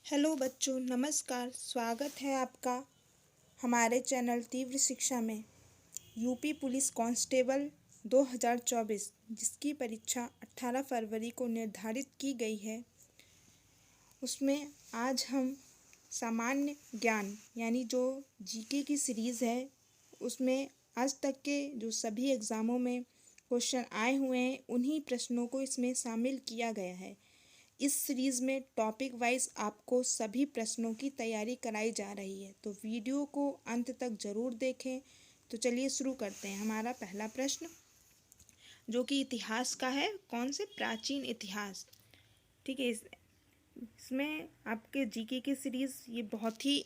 Hello बच्चों, नमस्कार। स्वागत है आपका हमारे चैनल तीव्र शिक्षा में। यूपी पुलिस कांस्टेबल 2024 जिसकी परीक्षा 18 फरवरी को निर्धारित की गई है, उसमें आज हम सामान्य ज्ञान यानी जो जीके की सीरीज़ है, उसमें आज तक के जो सभी एग्ज़ामों में क्वेश्चन आए हुए हैं, उन्हीं प्रश्नों को इसमें शामिल किया गया है। इस सीरीज़ में टॉपिक वाइज आपको सभी प्रश्नों की तैयारी कराई जा रही है, तो वीडियो को अंत तक ज़रूर देखें। तो चलिए शुरू करते हैं। हमारा पहला प्रश्न जो कि इतिहास का है, कौन से प्राचीन इतिहास। ठीक है, इसमें आपके जीके की सीरीज़ ये बहुत ही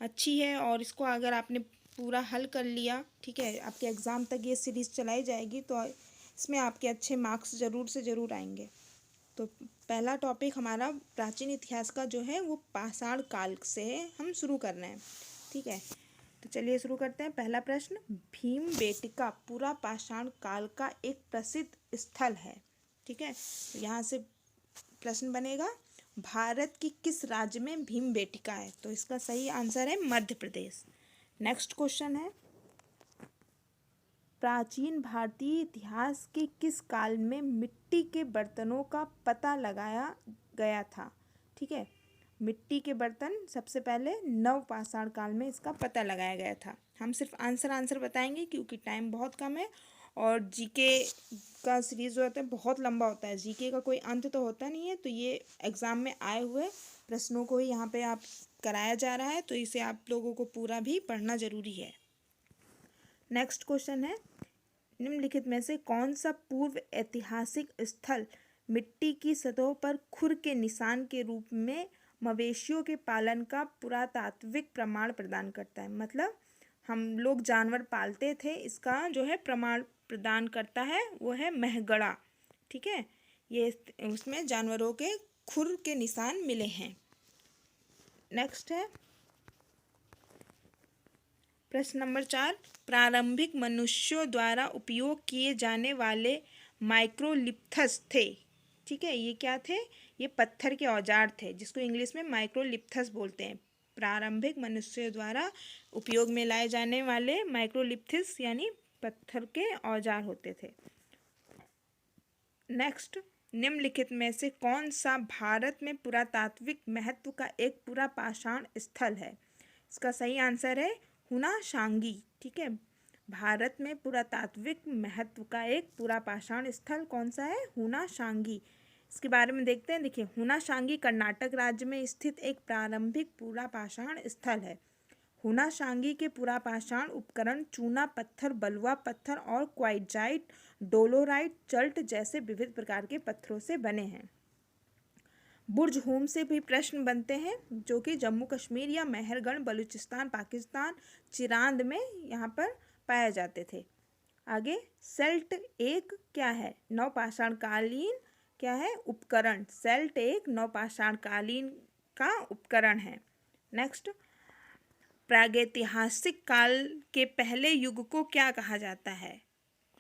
अच्छी है और इसको अगर आपने पूरा हल कर लिया, ठीक है, आपके एग्ज़ाम तक ये सीरीज़ चलाई जाएगी, तो इसमें आपके अच्छे मार्क्स ज़रूर से ज़रूर आएंगे। तो पहला टॉपिक हमारा प्राचीन इतिहास का जो है वो पाषाण काल से हम शुरू कर रहे हैं। ठीक है, तो चलिए शुरू करते हैं। पहला प्रश्न, भीमबेटका पूरा पाषाण काल का एक प्रसिद्ध स्थल है। ठीक है, तो यहाँ से प्रश्न बनेगा, भारत की किस राज्य में भीमबेटका है। तो इसका सही आंसर है मध्य प्रदेश। नेक्स्ट क्वेश्चन है, प्राचीन भारतीय इतिहास के किस काल में मिट्टी के बर्तनों का पता लगाया गया था। ठीक है, मिट्टी के बर्तन सबसे पहले नवपाषाण काल में इसका पता लगाया गया था। हम सिर्फ आंसर बताएंगे क्योंकि टाइम बहुत कम है और जीके का सीरीज जो होता है बहुत लंबा होता है। जीके का कोई अंत तो होता नहीं है, तो ये एग्ज़ाम में आए हुए प्रश्नों को ही यहाँ पे आप कराया जा रहा है, तो इसे आप लोगों को पूरा भी पढ़ना ज़रूरी है। नेक्स्ट क्वेश्चन है, निम्नलिखित में से कौन सा पूर्व ऐतिहासिक स्थल मिट्टी की सतहों पर खुर के निशान के रूप में मवेशियों के पालन का पुरातात्विक प्रमाण प्रदान करता है। मतलब हम लोग जानवर पालते थे, इसका जो है प्रमाण प्रदान करता है वो है महगड़ा। ठीक है, ये उसमें जानवरों के खुर के निशान मिले हैं। नेक्स्ट है प्रश्न नंबर 4, प्रारंभिक मनुष्यों द्वारा उपयोग किए जाने वाले माइक्रोलिप्थस थे। ठीक है, ये क्या थे, ये पत्थर के औजार थे जिसको इंग्लिश में माइक्रोलिप्थस बोलते हैं। प्रारंभिक मनुष्यों द्वारा उपयोग में लाए जाने वाले माइक्रोलिप्थस यानी पत्थर के औजार होते थे। नेक्स्ट, निम्नलिखित में से कौन सा भारत में पुरातात्विक महत्व का एक पूरा पाषाण स्थल है। इसका सही आंसर है हुनाशांगी। ठीक है, भारत में पुरातात्विक महत्व का एक पूरा पाषाण स्थल कौन सा है, हुनाशांगी। इसके बारे में देखते हैं। देखिए, हुनाशांगी कर्नाटक राज्य में स्थित एक प्रारंभिक पूरा पाषाण स्थल है। हुनाशांगी के पूरा पाषाण उपकरण चूना पत्थर, बलुआ पत्थर और क्वाइजाइट, डोलोराइट, चल्ट जैसे विविध प्रकार के पत्थरों से बने हैं। बुर्ज होम से भी प्रश्न बनते हैं जो कि जम्मू कश्मीर या मेहरगढ़, बलूचिस्तान, पाकिस्तान, चिरांद में यहाँ पर पाए जाते थे। आगे, सेल्ट एक क्या है, नवपाषाणकालीन क्या है, उपकरण। सेल्ट एक नवपाषाणकालीन का उपकरण है। नेक्स्ट, प्रागैतिहासिक काल के पहले युग को क्या कहा जाता है।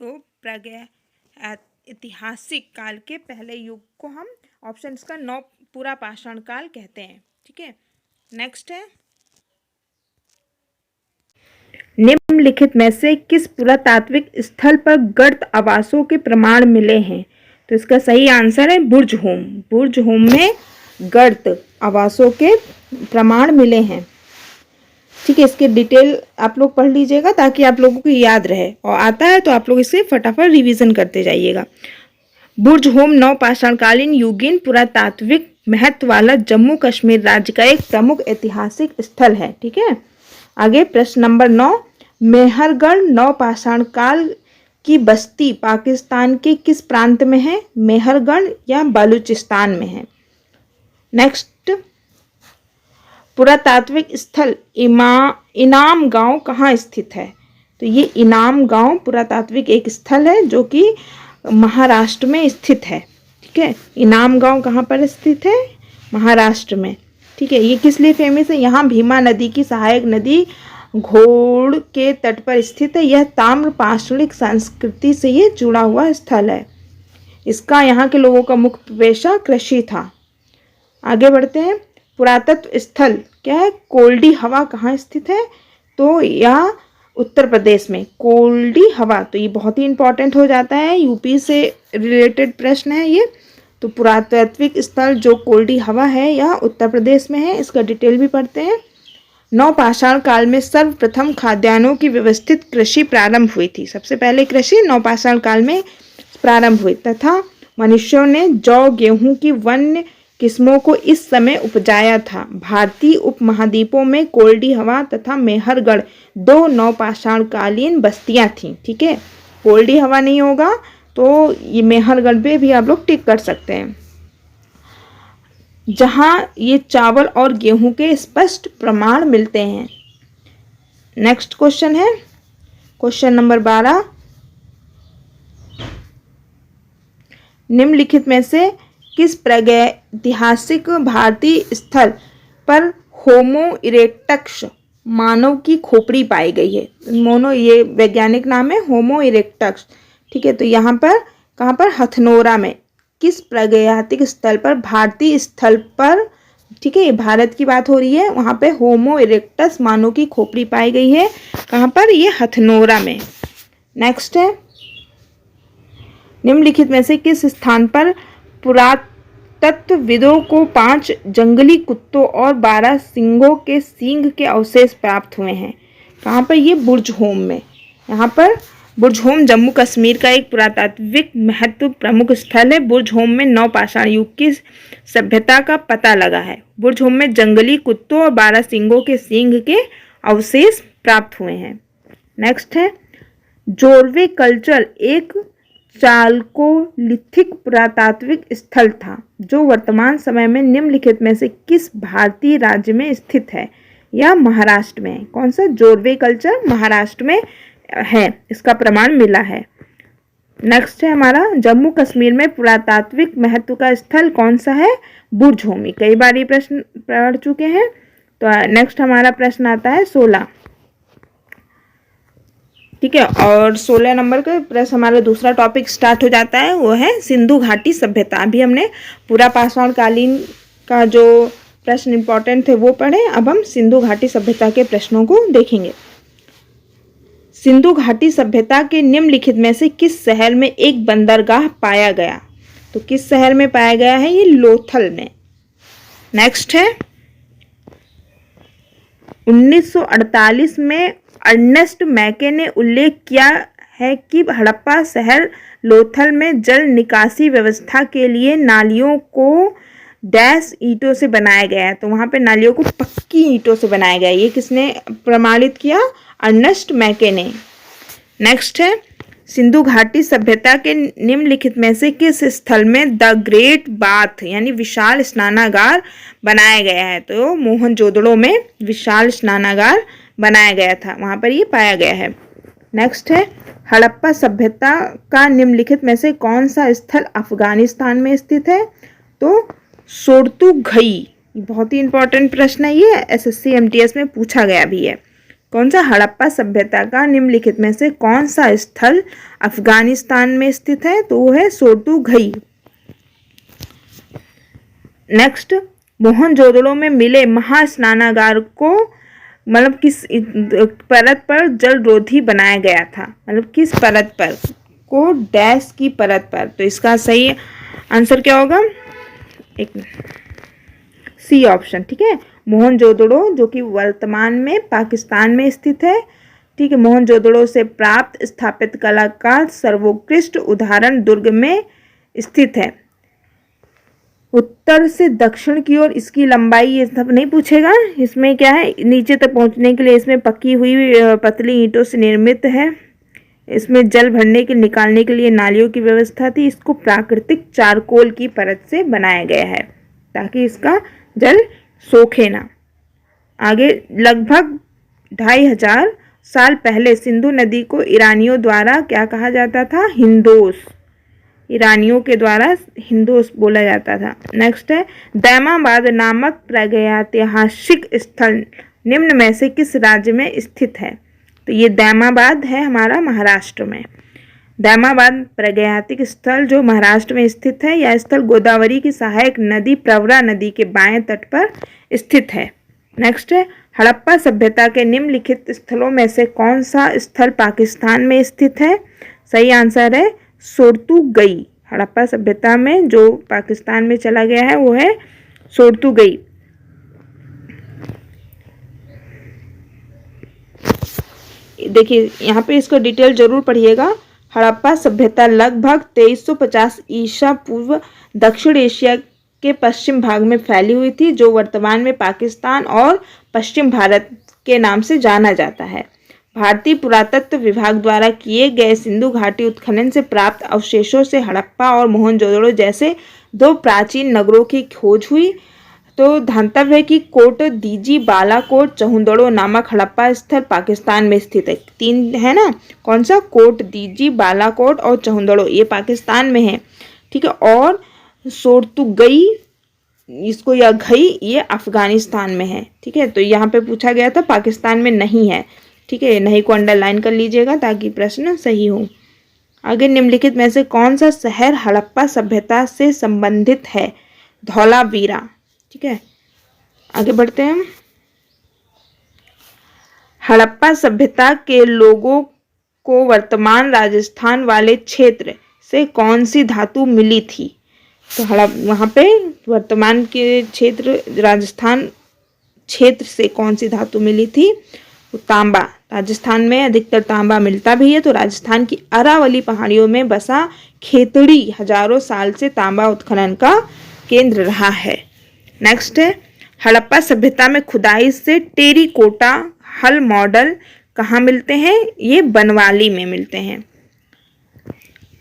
तो प्रागैतिहासिक काल के पहले युग को हम ऑप्शन इसका नव पूरा पाषाण काल कहते हैं। ठीक है, नेक्स्ट है, निम्नलिखित में से किस पुरातात्विक स्थल पर गर्त आवासों के प्रमाण मिले हैं। तो इसका सही आंसर है बुर्ज होम। बुर्ज होम में गर्त आवासों के प्रमाण मिले हैं। ठीक है, इसके डिटेल आप लोग पढ़ लीजिएगा ताकि आप लोगों को याद रहे, और आता है तो आप लोग इसे फटाफट रिवीजन करते जाइएगा। बुर्ज होम नवपाषाणकालीन युगीन पुरातात्विक महत्व वाला जम्मू कश्मीर राज्य का एक प्रमुख ऐतिहासिक स्थल है। ठीक है, आगे प्रश्न नंबर 9, मेहरगढ़ नवपाषाण काल की बस्ती पाकिस्तान के किस प्रांत में है, मेहरगढ़ या बलूचिस्तान में है। नेक्स्ट, पुरातात्विक स्थल इनाम गांव कहाँ स्थित है। तो ये इनाम गांव पुरातात्विक एक स्थल है जो कि महाराष्ट्र में स्थित है। ठीक है, इनाम गांव कहाँ पर स्थित है, महाराष्ट्र में। ठीक है, ये किस लिए फेमस है, यहाँ भीमा नदी की सहायक नदी घोड़ के तट पर स्थित है। यह ताम्र पाषाणिक संस्कृति से ये जुड़ा हुआ स्थल है। इसका यहाँ के लोगों का मुख्य पेशा कृषि था। आगे बढ़ते हैं, पुरातत्व स्थल क्या है, कोल्डी हवा कहाँ स्थित है, तो यह उत्तर प्रदेश में कोल्डी हवा। तो ये बहुत ही इंपॉर्टेंट हो जाता है, यूपी से रिलेटेड प्रश्न है ये। तो पुरातात्विक स्थल जो कोल्डी हवा है यह उत्तर प्रदेश में है। इसका डिटेल भी पढ़ते हैं। नवपाषाण काल में सर्वप्रथम खाद्यान्नों की व्यवस्थित कृषि प्रारंभ हुई थी। सबसे पहले कृषि नवपाषाण काल में प्रारंभ हुई तथा मनुष्यों ने जौ गेहूं की वन्य किस्मों को इस समय उपजाया था। भारतीय उपमहाद्वीपों में कोल्डी हवा तथा मेहरगढ़ दो नवपाषाणकालीन बस्तियां थीं। ठीक है, कोल्डी हवा नहीं होगा तो ये मेहरगढ़ पे भी आप लोग टिक कर सकते हैं, जहां ये चावल और गेहूं के स्पष्ट प्रमाण मिलते हैं। नेक्स्ट क्वेश्चन है क्वेश्चन नंबर 12। निम्नलिखित में से किस प्रागैतिहासिक भारतीय स्थल पर होमो इरेक्टस मानव की खोपड़ी पाई गई है। ये वैज्ञानिक नाम है होमो इरेक्टस। ठीक है, तो यहाँ पर कहाँ पर, हथनोरा में किस प्रागैतिहासिक स्थल पर, भारतीय स्थल पर, ठीक है ये भारत की बात हो रही है, वहाँ पे होमो इरेक्टस मानव की खोपड़ी पाई गई है। कहाँ पर, ये हथनोरा में। नेक्स्ट है निम्नलिखित में से किस स्थान पर पुरातत्वविदों को 5 जंगली कुत्तों और 12 सिंहों के सींग के अवशेष प्राप्त हुए हैं। कहाँ पर, ये बुर्जहोम में। यहाँ पर बुर्जहोम जम्मू कश्मीर का एक पुरातात्विक महत्व प्रमुख स्थल है। बुर्जहोम में नवपाषाण युग की सभ्यता का पता लगा है। बुर्जहोम में जंगली कुत्तों और 12 सिंहों के सींग के अवशेष प्राप्त हुए हैं। नेक्स्ट है जोरवे कल्चर एक चालकोलिथिक पुरातात्विक स्थल था जो वर्तमान समय में निम्नलिखित में से किस भारतीय राज्य में स्थित है या महाराष्ट्र में। कौन सा, जोरवे कल्चर महाराष्ट्र में है, इसका प्रमाण मिला है। नेक्स्ट है हमारा जम्मू कश्मीर में पुरातात्विक महत्व का स्थल कौन सा है, बुर्जहोम। कई बार ये प्रश्न पढ़ चुके हैं। तो नेक्स्ट हमारा प्रश्न आता है 16। ठीक है, और 16 नंबर का प्रश्न हमारा दूसरा टॉपिक स्टार्ट हो जाता है, वो है सिंधु घाटी सभ्यता। अभी हमने पूरा पाषाण कालीन का जो प्रश्न इंपॉर्टेंट थे वो पढ़े। अब हम सिंधु घाटी सभ्यता के प्रश्नों को देखेंगे। सिंधु घाटी सभ्यता के निम्नलिखित में से किस शहर में एक बंदरगाह पाया गया। तो किस शहर में पाया गया है, ये लोथल में। नेक्स्ट है 1948 में अर्नेस्ट मैके ने उल्लेख किया है कि हड़प्पा शहर लोथल में जल निकासी व्यवस्था के लिए नालियों को डैश ईंटों से बनाया गया है। तो वहाँ पे नालियों को पक्की ईंटों से बनाया गया है। ये किसने प्रमाणित किया, अर्नेस्ट मैके ने। नेक्स्ट है सिंधु घाटी सभ्यता के निम्नलिखित में से किस स्थल में द ग्रेट बाथ यानी विशाल स्नानागार बनाया गया है। तो मोहनजोदड़ो में विशाल स्नानागार बनाया गया था, वहाँ पर ये पाया गया है। नेक्स्ट है हड़प्पा सभ्यता का निम्नलिखित में से कौन सा स्थल अफगानिस्तान में स्थित है। तो सोर्तुघई, बहुत ही इंपॉर्टेंट प्रश्न है ये, एसएससी एमटीएस में पूछा गया भी है। कौन सा, हड़प्पा सभ्यता का निम्नलिखित में से कौन सा स्थल अफगानिस्तान में स्थित है। तो वो है सोर्तुघई। नेक्स्ट मोहनजोदड़ो में मिले महास्नानागार को मतलब किस परत पर जल रोधी बनाया गया था, मतलब किस परत पर, को डैश की परत पर। तो इसका सही आंसर क्या होगा, एक सी ऑप्शन। ठीक है, मोहनजोदड़ो जो कि वर्तमान में पाकिस्तान में स्थित है। ठीक है, मोहनजोदड़ो से प्राप्त स्थापित कला का सर्वोत्कृष्ट उदाहरण दुर्ग में स्थित है। उत्तर से दक्षिण की ओर इसकी लंबाई ये सब नहीं पूछेगा, इसमें क्या है, नीचे तक पहुंचने के लिए इसमें पकी हुई पतली ईंटों से निर्मित है। इसमें जल भरने के निकालने के लिए नालियों की व्यवस्था थी। इसको प्राकृतिक चारकोल की परत से बनाया गया है ताकि इसका जल सोखे ना। आगे लगभग 2500 साल पहले सिंधु नदी को ईरानियों द्वारा क्या कहा जाता था, हिंदोस। ईरानियों के द्वारा हिंदोस बोला जाता था। नेक्स्ट है दैमाबाद नामक प्रागैतिहासिक स्थल निम्न में से किस राज्य में स्थित है। तो ये दैमाबाद है हमारा महाराष्ट्र में। दामाबाद प्रागैतिक स्थल जो महाराष्ट्र में स्थित है। यह स्थल गोदावरी की सहायक नदी प्रवरा नदी के बाएं तट पर स्थित है। नेक्स्ट है, हड़प्पा सभ्यता के निम्नलिखित स्थलों में से कौन सा स्थल पाकिस्तान में स्थित है? सही आंसर है सोर्तुगई। हड़प्पा सभ्यता में जो पाकिस्तान में चला गया है वो है सोर्तुगई। देखिए यहाँ पे इसका डिटेल जरूर पढ़िएगा। हड़प्पा सभ्यता लगभग 2350 ईसा पूर्व दक्षिण एशिया के पश्चिम भाग में फैली हुई थी, जो वर्तमान में पाकिस्तान और पश्चिम भारत के नाम से जाना जाता है। भारतीय पुरातत्व विभाग द्वारा किए गए सिंधु घाटी उत्खनन से प्राप्त अवशेषों से हड़प्पा और मोहनजोदड़ो जैसे दो प्राचीन नगरों की खोज हुई। तो ध्यातव्य है कि कोट दीजी बालाकोट चहुंदड़ो नामक हड़प्पा स्थल पाकिस्तान में स्थित है। तीन है ना, कौन सा? कोट दीजी बालाकोट और चहुंदड़ो, ये पाकिस्तान में है। ठीक है, और सोर्तुगई इसको या घई ये अफगानिस्तान में है। ठीक है, तो यहाँ पे पूछा गया था, पाकिस्तान में नहीं है। ठीक है, नहीं को अंडरलाइन कर लीजिएगा ताकि प्रश्न सही हो। आगे निम्नलिखित में से कौन सा शहर हड़प्पा सभ्यता से संबंधित है? धौलावीरा। ठीक है, आगे बढ़ते हैं। हड़प्पा सभ्यता के लोगों को वर्तमान राजस्थान वाले क्षेत्र से कौन सी धातु मिली थी? तो वहाँ पे वर्तमान के क्षेत्र राजस्थान क्षेत्र से कौन सी धातु मिली थी? तो तांबा। राजस्थान में अधिकतर तांबा मिलता भी है, तो राजस्थान की अरावली पहाड़ियों में बसा खेतड़ी हजारों साल से तांबा उत्खनन का केंद्र रहा है। नेक्स्ट है, हड़प्पा सभ्यता में खुदाई से टेरिकोटा हल मॉडल कहाँ मिलते हैं? ये बनवाली में मिलते हैं।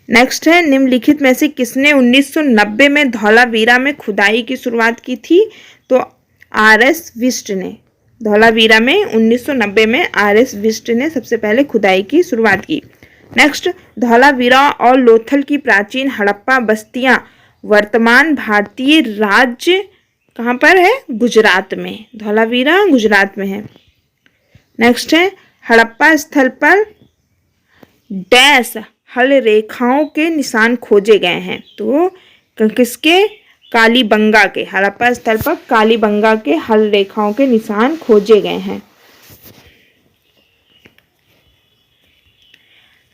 नेक्स्ट है, निम्नलिखित में से किसने 1990 में धौलावीरा में खुदाई की शुरुआत की थी? तो आर.एस. विस्ट ने। धौलावीरा में 1990 में आर.एस. विस्ट ने सबसे पहले खुदाई की शुरुआत की। नेक्स्ट, धौलावीरा और लोथल की प्राचीन हड़प्पा बस्तियां वर्तमान भारतीय राज्य कहाँ पर है? गुजरात में। धौलावीरा गुजरात में है। नेक्स्ट है, हड़प्पा स्थल पर डैश हल रेखाओं के निशान खोजे गए हैं। तो किसके? कालीबंगा के। हड़प्पा स्थल पर कालीबंगा के हल रेखाओं के निशान खोजे गए हैं।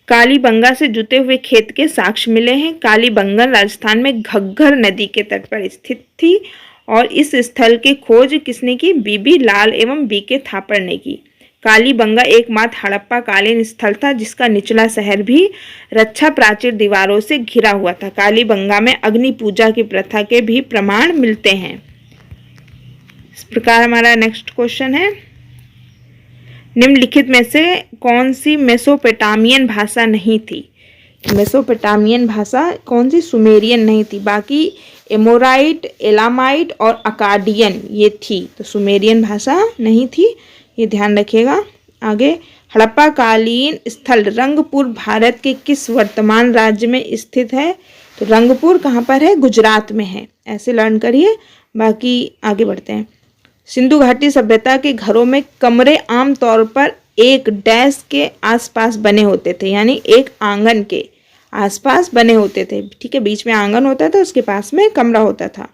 कालीबंगा से जुते हुए खेत के साक्ष्य मिले हैं। कालीबंगन राजस्थान में घग्गर नदी के तट पर स्थित थी और इस स्थल की खोज किसने की? बीबी लाल एवं बीके थापड़ ने की। कालीबंगा एकमात्र हड़प्पा कालीन स्थल था जिसका निचला शहर भी रक्षा प्राचीर दीवारों से घिरा हुआ था। कालीबंगा में अग्नि पूजा की प्रथा के भी प्रमाण मिलते हैं। इस प्रकार हमारा नेक्स्ट क्वेश्चन है, निम्नलिखित में से कौन सी मेसोपोटामियन भाषा नहीं थी? मेसोपोटामियन भाषा कौन सी? सुमेरियन नहीं थी। बाकी एमोराइट, एलामाइट और अकाडियन ये थी, तो सुमेरियन भाषा नहीं थी, ये ध्यान रखिएगा। आगे, हड़प्पा कालीन स्थल रंगपुर भारत के किस वर्तमान राज्य में स्थित है? तो रंगपुर कहाँ पर है? गुजरात में है। ऐसे लर्न करिए। बाकी आगे बढ़ते हैं। सिंधु घाटी सभ्यता के घरों में कमरे आमतौर पर एक डैश के आसपास बने होते थे, यानी एक आंगन के आसपास बने होते थे। ठीक है, बीच में आंगन होता था, उसके पास में कमरा होता था।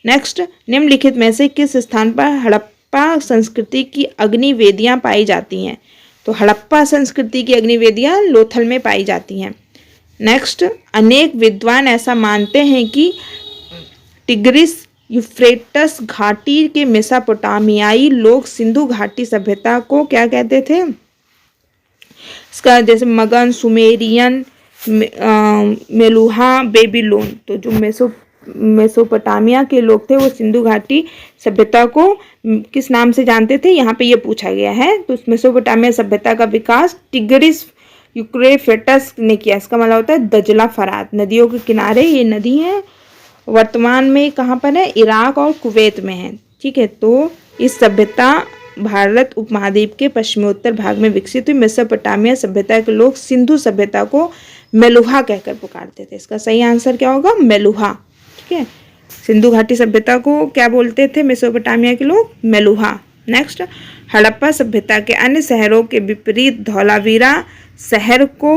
नेक्स्ट, निम्नलिखित में से किस स्थान पर हड़प्पा संस्कृति की अग्निवेदियां पाई जाती हैं? तो हड़प्पा संस्कृति की अग्निवेदियां लोथल में पाई जाती हैं। नेक्स्ट, अनेक विद्वान ऐसा मानते हैं कि टिग्रिस यूफ्रेटस घाटी के मेसोपोटामियाई लोग सिंधु घाटी सभ्यता को क्या कहते थे? इसका जैसे मगन, सुमेरियन, मेलुहा, बेबीलोन। तो जो मेसोपोटामिया के लोग थे वो सिंधु घाटी सभ्यता को किस नाम से जानते थे? यहाँ पे ये पूछा गया है। तो मेसोपोटामिया सभ्यता का विकास टिग्रिस यूफ्रेटस ने किया। इसका मतलब होता है दजला फरात, नदियों के किनारे ये नदी है। वर्तमान में कहाँ पर है? इराक और कुवैत में है। ठीक है, तो इस सभ्यता भारत उपमहाद्वीप के पश्चिमोत्तर भाग में विकसित हुई। मेसोपोटामिया सभ्यता के लोग सिंधु सभ्यता को मेलुहा कहकर पुकारते थे। इसका सही आंसर क्या होगा? मेलुहा। ठीक है, सिंधु घाटी सभ्यता को क्या बोलते थे मेसोपोटामिया के लोग? मेलुहा। नेक्स्ट, हड़प्पा सभ्यता के अन्य शहरों के विपरीत धौलावीरा शहर को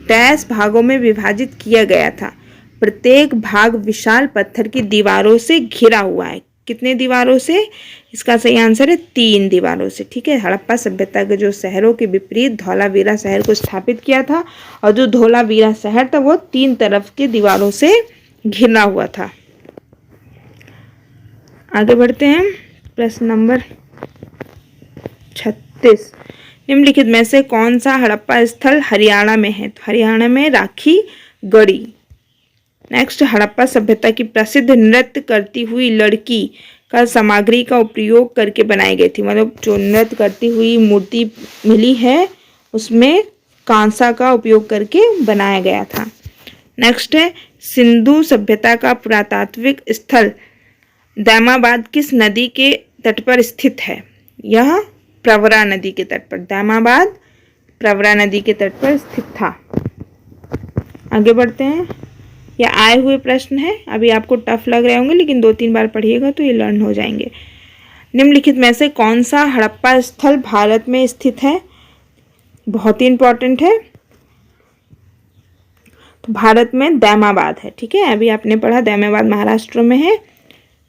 डैश भागों में विभाजित किया गया था। प्रत्येक भाग विशाल पत्थर की दीवारों से घिरा हुआ है। कितने दीवारों से? इसका सही आंसर है 3 दीवारों से। ठीक है, हड़प्पा सभ्यता के जो शहरों के विपरीत धौलावीरा शहर को स्थापित किया था, और जो धौलावीरा शहर था वो 3 तरफ की दीवारों से घिरा हुआ था। आगे बढ़ते हैं, प्रश्न नंबर 36। निम्नलिखित में से कौन सा हड़प्पा स्थल हरियाणा में है? तो हरियाणा में राखी गढ़ी। नेक्स्ट, हड़प्पा सभ्यता की प्रसिद्ध नृत्य करती हुई लड़की का सामग्री का उपयोग करके बनाई गई थी। मतलब जो नृत्य करती हुई मूर्ति मिली है उसमें कांसा का उपयोग करके बनाया गया था। नेक्स्ट है, सिंधु सभ्यता का पुरातात्विक स्थल दैमाबाद किस नदी के तट पर स्थित है? यह प्रवरा नदी के तट पर, दैमाबाद प्रवरा नदी के तट पर स्थित था। आगे बढ़ते हैं, यह आए हुए प्रश्न है, अभी आपको टफ लग रहे होंगे लेकिन 2-3 बार पढ़िएगा तो ये लर्न हो जाएंगे। निम्नलिखित में से कौन सा हड़प्पा स्थल भारत में स्थित है? बहुत ही इंपॉर्टेंट है। तो भारत में दैमाबाद है। ठीक है, अभी आपने पढ़ा दैमाबाद महाराष्ट्र में है।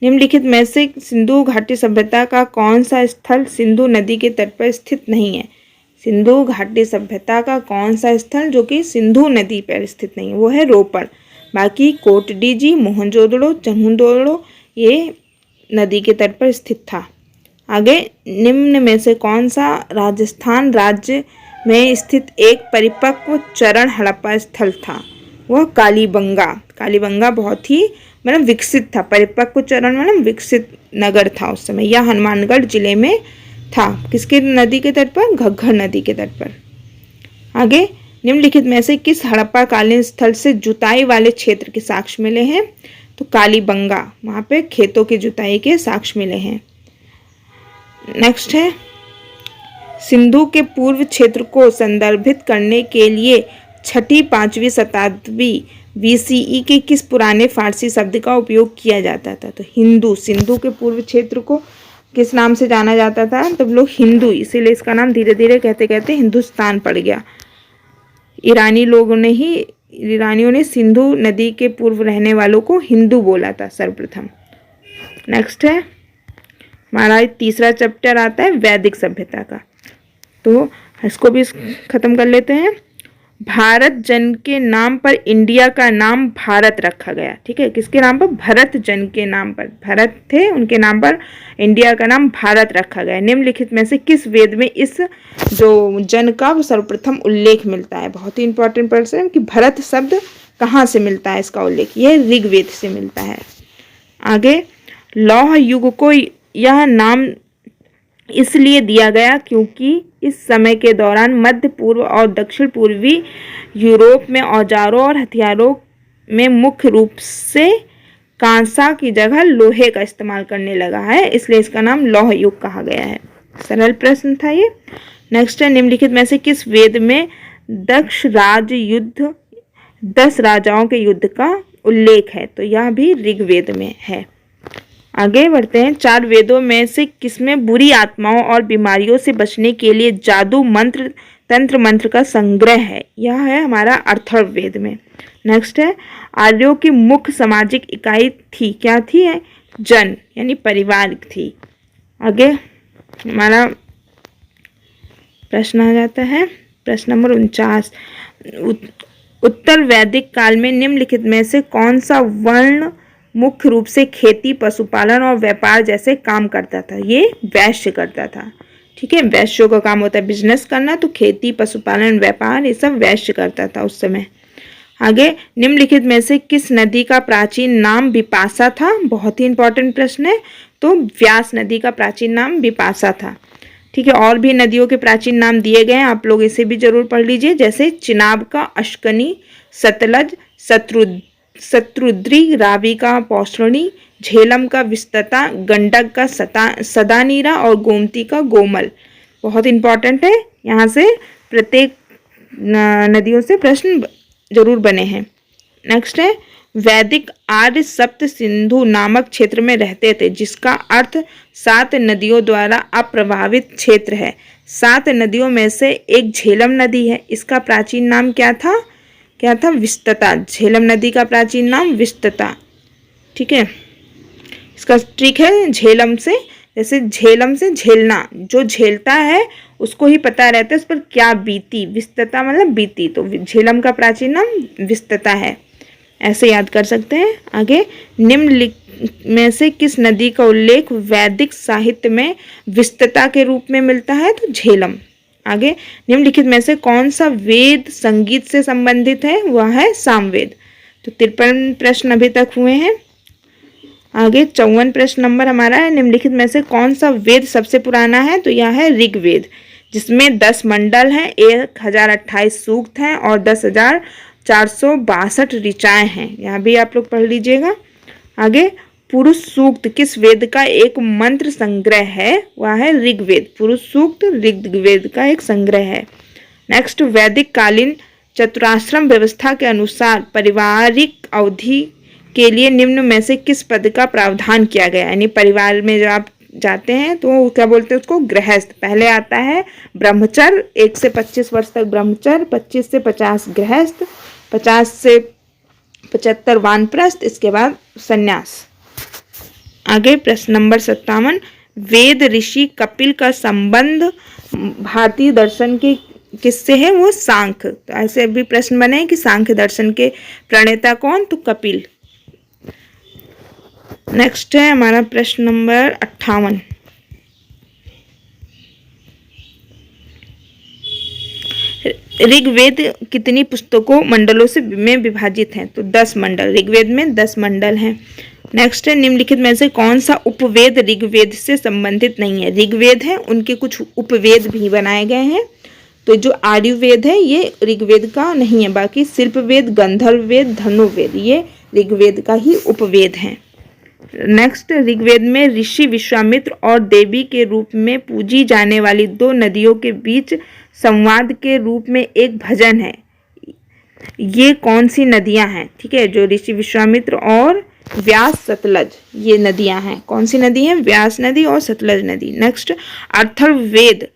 निम्नलिखित में से सिंधु घाटी सभ्यता का कौन सा स्थल सिंधु नदी के तट पर स्थित नहीं है? सिंधु घाटी सभ्यता का कौन सा स्थल जो कि सिंधु नदी पर स्थित नहीं है? वो है रोपड़। बाकी कोटडीजी, मोहनजोदड़ो, चन्हुदोड़ो ये नदी के तट पर स्थित था। आगे, निम्न में से कौन सा राजस्थान राज्य में स्थित एक परिपक्व चरण हड़प्पा स्थल था? वह कालीबंगा। कालीबंगा बहुत ही मतलब विकसित था। परिपक्व चरण मतलब विकसित नगर था उस समय। यह हनुमानगढ़ जिले में था। किसके नदी के तट पर? घग्गर नदी के तट पर। आगे, निम्नलिखित में से किस हड़प्पा कालीन स्थल से जुताई वाले क्षेत्र के साक्ष्य मिले हैं? तो कालीबंगा, वहाँ पे खेतों की जुताई के साक्ष्य मिले हैं। नेक्स्ट है, सिंधु के पूर्व क्षेत्र को संदर्भित करने के लिए 6वीं-5वीं शताब्दी BCE के किस पुराने फारसी शब्द का उपयोग किया जाता था? तो हिंदू। सिंधु के पूर्व क्षेत्र को किस नाम से जाना जाता था? तब लोग हिंदू, इसीलिए इसका नाम धीरे धीरे कहते कहते हिंदुस्तान पड़ गया। ईरानियों ने सिंधु नदी के पूर्व रहने वालों को हिंदू बोला था सर्वप्रथम। नेक्स्ट है, हमारा तीसरा चैप्टर आता है वैदिक सभ्यता का, तो इसको भी खत्म कर लेते हैं। भारत जन के नाम पर इंडिया का नाम भारत रखा गया। ठीक है, किसके नाम पर? भरत जन के नाम पर, भरत थे उनके नाम पर इंडिया का नाम भारत रखा गया। निम्नलिखित में से किस वेद में इस जो जन का सर्वप्रथम उल्लेख मिलता है? बहुत ही इंपॉर्टेंट प्रश्न कि भरत शब्द कहाँ से मिलता है इसका उल्लेख? यह ऋग्वेद से मिलता है। आगे, लौह युग को यह नाम इसलिए दिया गया क्योंकि इस समय के दौरान मध्य पूर्व और दक्षिण पूर्वी यूरोप में औजारों और हथियारों में मुख्य रूप से कांसा की जगह लोहे का इस्तेमाल करने लगा है, इसलिए इसका नाम लौह युग कहा गया है। सरल प्रश्न था ये। नेक्स्ट है, निम्नलिखित में से किस वेद में दक्ष राज युद्ध 10 राजाओं के युद्ध का उल्लेख है? तो यह भी ऋग्वेद में है। आगे बढ़ते हैं, 4 वेदों में से किसमें बुरी आत्माओं और बीमारियों से बचने के लिए जादू मंत्र तंत्र मंत्र का संग्रह है? यह है हमारा अथर्ववेद में। नेक्स्ट है, आर्यों की मुख्य सामाजिक इकाई थी, क्या थी? जन यानी परिवार थी। आगे हमारा प्रश्न आ जाता है, प्रश्न नंबर 49। उत्तर वैदिक काल में निम्नलिखित में से कौन सा वर्ण मुख्य रूप से खेती, पशुपालन और व्यापार जैसे काम करता था? ये वैश्य करता था। ठीक है, वैश्यों का काम होता है बिजनेस करना, तो खेती, पशुपालन, व्यापार ये सब वैश्य करता था उस समय। आगे, निम्नलिखित में से किस नदी का प्राचीन नाम विपाशा था? बहुत ही इंपॉर्टेंट प्रश्न है। तो व्यास नदी का प्राचीन नाम विपाशा था। ठीक है, और भी नदियों के प्राचीन नाम दिए गए हैं, आप लोग इसे भी जरूर पढ़ लीजिए, जैसे चिनाब का अश्कनी, सतलज, शत्रुद्री, रावी का पौष्णी, झेलम का विस्तता, गंडक का सदानीरा और गोमती का गोमल। बहुत इंपॉर्टेंट है, यहाँ से प्रत्येक नदियों से प्रश्न जरूर बने हैं। नेक्स्ट है, वैदिक आर्य सप्त सिंधु नामक क्षेत्र में रहते थे, जिसका अर्थ 7 नदियों द्वारा अप्रभावित क्षेत्र है। 7 नदियों में से एक झेलम नदी है, इसका प्राचीन नाम क्या था? क्या था, विस्तता। झेलम नदी का प्राचीन नाम विस्तता। ठीक है, इसका ट्रिक है झेलम से, जैसे झेलम से झेलना, जो झेलता है उसको ही पता रहता है उस पर क्या बीती। विस्तता मतलब बीती, तो झेलम का प्राचीन नाम विस्तता है, ऐसे याद कर सकते हैं। आगे, निम्नलिखित में से किस नदी का उल्लेख वैदिक साहित्य में विस्तता के रूप में मिलता है, तो झेलम। आगे, निम्नलिखित में से कौन सा वेद संगीत से संबंधित है, वह है सामवेद। तो 53 प्रश्न अभी तक हुए हैं। आगे 54 प्रश्न नंबर हमारा है, निम्नलिखित में से कौन सा वेद सबसे पुराना है, तो यह है ऋग्वेद, जिसमें 10 मंडल हैं, 1028 सूक्त हैं और 10,462 ऋचाएँ हैं। यहाँ भी आप लोग पढ़ लीजिएगा। आगे, पुरुष सूक्त किस वेद का एक मंत्र संग्रह है, वह है ऋग्वेद। पुरुष सूक्त ऋग्वेद का एक संग्रह है। नेक्स्ट, वैदिक कालीन चतुराश्रम व्यवस्था के अनुसार पारिवारिक अवधि के लिए निम्न में से किस पद का प्रावधान किया गया, यानी परिवार में जब आप जाते हैं तो क्या बोलते हैं उसको, गृहस्थ। पहले आता है ब्रह्मचर्य, 1 से 25 वर्ष तक ब्रह्मचर्य, 25 से 50 गृहस्थ, 50 से 75 वानप्रस्थ, इसके बाद संन्यास। आगे प्रश्न नंबर 57, वेद ऋषि कपिल का संबंध भारतीय दर्शन के किससे है, वो सांख्य। तो ऐसे भी प्रश्न बने कि सांख्य दर्शन के प्रणेता कौन, तो कपिल। नेक्स्ट है हमारा प्रश्न नंबर 58, ऋग्वेद कितनी पुस्तकों मंडलों से में विभाजित है, तो 10 मंडल। ऋग्वेद में 10 मंडल हैं। नेक्स्ट है, निम्नलिखित में से कौन सा उपवेद ऋग्वेद से संबंधित नहीं है। ऋग्वेद है, उनके कुछ उपवेद भी बनाए गए हैं। तो जो आयुर्वेद है ये ऋग्वेद का नहीं है, बाकी शिल्पवेद, गंधर्व वेद, धनुर्वेद ये ऋग्वेद का ही उपवेद है। नेक्स्ट, ऋग्वेद में ऋषि विश्वामित्र और देवी के रूप में पूजी जाने वाली 2 नदियों के बीच संवाद के रूप में एक भजन है। ये कौन सी नदियां हैं, ठीक है, जो ऋषि विश्वामित्र और व्यास सतलज ये नदियां हैं। कौन सी नदी है, व्यास नदी और सतलज नदी। नेक्स्ट, अथर्ववेद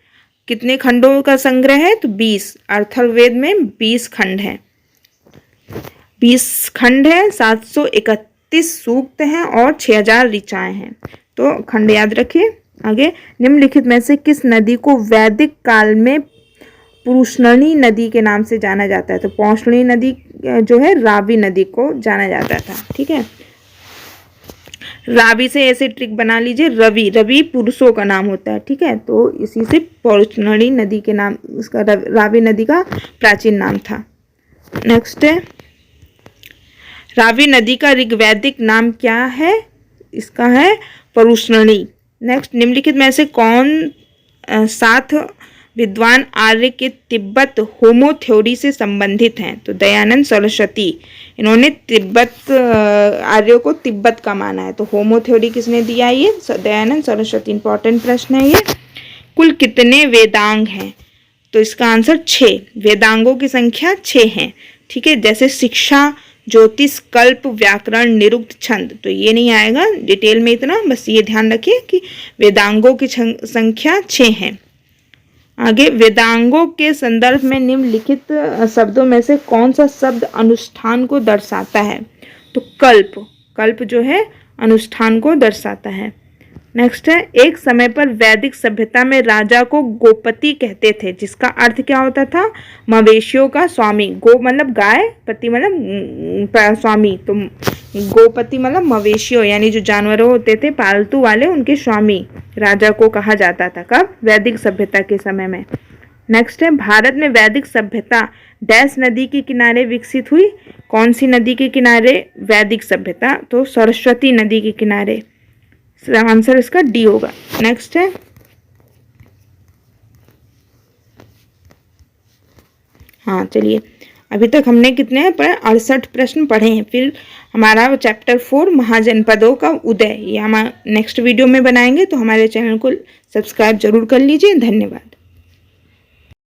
कितने खंडों का संग्रह है, तो 20। अथर्ववेद में 20 खंड है, 20 खंड है, 731 सूक्त हैं और 6000 ऋचाएँ हैं। तो खंड याद रखिए। आगे, निम्नलिखित में से किस नदी को वैदिक काल में पुरुषणी नदी के नाम से जाना जाता है, तो पौष्णी नदी जो है रावी नदी को जाना जाता था। ठीक है, रावी से ऐसे ट्रिक बना लीजिए, रवि, रवि पुरुषों का नाम होता है। ठीक है, तो इसी से पौष्णी नदी के नाम, उसका रावी नदी का प्राचीन नाम था। नेक्स्ट है, रावी नदी का ऋग्वैदिक नाम क्या है, इसका है परुष्णी। नेक्स्ट, निम्नलिखित में से कौन 7 विद्वान आर्य के तिब्बत होमो थ्योरी से संबंधित हैं, तो दयानंद सरस्वती। इन्होंने तिब्बत आर्यों को तिब्बत का माना है। तो होमो थ्योरी किसने दिया, ये दयानंद सरस्वती। इंपॉर्टेंट प्रश्न है ये। कुल कितने वेदांग हैं, तो इसका आंसर 6। वेदांगों की संख्या 6 है। ठीक है, जैसे शिक्षा, ज्योतिष, कल्प, व्याकरण, निरुक्त, छंद, तो ये नहीं आएगा डिटेल में इतना, बस ये ध्यान रखिए कि वेदांगों की संख्या 6 है। आगे, वेदांगों के संदर्भ में निम्नलिखित शब्दों में से कौन सा शब्द अनुष्ठान को दर्शाता है, तो कल्प। कल्प जो है अनुष्ठान को दर्शाता है। नेक्स्ट है, एक समय पर वैदिक सभ्यता में राजा को गोपति कहते थे, जिसका अर्थ क्या होता था, मवेशियों का स्वामी। गो मतलब गाय, पति मतलब स्वामी, तो गोपति मतलब मवेशियों यानी जो जानवरों होते थे पालतू वाले, उनके स्वामी राजा को कहा जाता था। कब, वैदिक सभ्यता के समय में। नेक्स्ट है, भारत में वैदिक सभ्यता डैश नदी के किनारे विकसित हुई। कौन सी नदी के किनारे वैदिक सभ्यता, तो सरस्वती नदी के किनारे। आंसर इसका डी होगा। नेक्स्ट है, हाँ चलिए, अभी तक हमने कितने पढ़े, 68 प्रश्न पढ़े हैं। फिर हमारा चैप्टर 4 महाजनपदों का उदय, ये हम नेक्स्ट वीडियो में बनाएंगे। तो हमारे चैनल को सब्सक्राइब जरूर कर लीजिए। धन्यवाद।